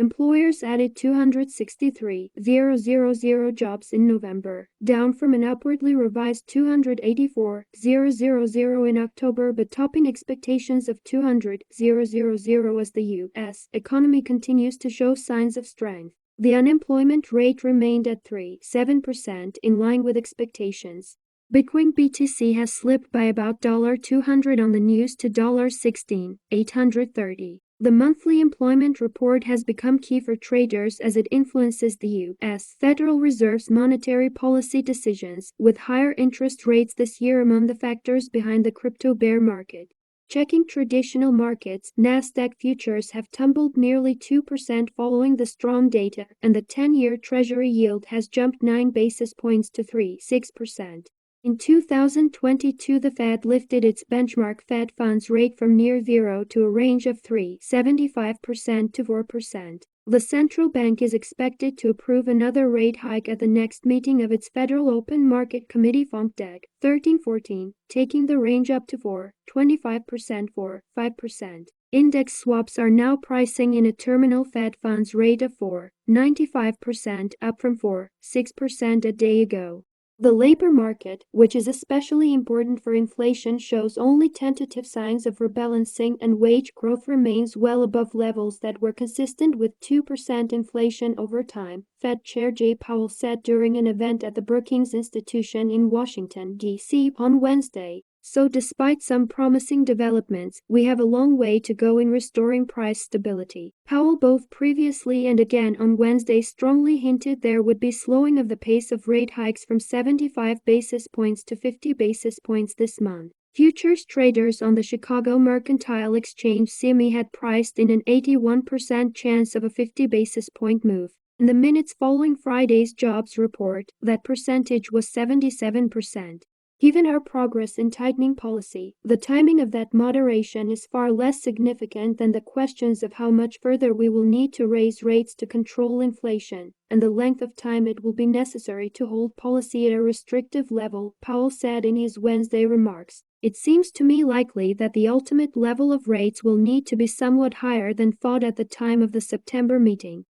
employers added 263,000 jobs in November, down from an upwardly revised 284,000 in October but topping expectations of 200,000 as the U.S. economy continues to show signs of strength. The unemployment rate remained at 3.7%, in line with expectations. Bitcoin BTC has slipped by about $200 on the news to $16,830. The monthly employment report has become key for traders as it influences the U.S. Federal Reserve's monetary policy decisions, with higher interest rates this year among the factors behind the crypto bear market. Checking traditional markets, Nasdaq futures have tumbled nearly 2% following the strong data, and the 10-year Treasury yield has jumped 9 basis points to 3.6%. In 2022, the Fed lifted its benchmark Fed funds rate from near zero to a range of 3.75% to 4%. The central bank is expected to approve another rate hike at the next meeting of its Federal Open Market Committee Bankman-Fried 13-14, taking the range up to 4.25% for 5%. Index swaps are now pricing in a terminal Fed funds rate of 4.95%, up from 4.6% a day ago. The labor market, which is especially important for inflation, shows only tentative signs of rebalancing, and wage growth remains well above levels that were consistent with 2% inflation over time, Fed Chair Jay Powell said during an event at the Brookings Institution in Washington, D.C. on Wednesday. So despite some promising developments, we have a long way to go in restoring price stability. Powell both previously and again on Wednesday strongly hinted there would be slowing of the pace of rate hikes from 75 basis points to 50 basis points this month. Futures traders on the Chicago Mercantile Exchange CME had priced in an 81% chance of a 50 basis point move. In the minutes following Friday's jobs report, that percentage was 77%. Given our progress in tightening policy, the timing of that moderation is far less significant than the questions of how much further we will need to raise rates to control inflation, and the length of time it will be necessary to hold policy at a restrictive level, Powell said in his Wednesday remarks. It seems to me likely that the ultimate level of rates will need to be somewhat higher than thought at the time of the September meeting.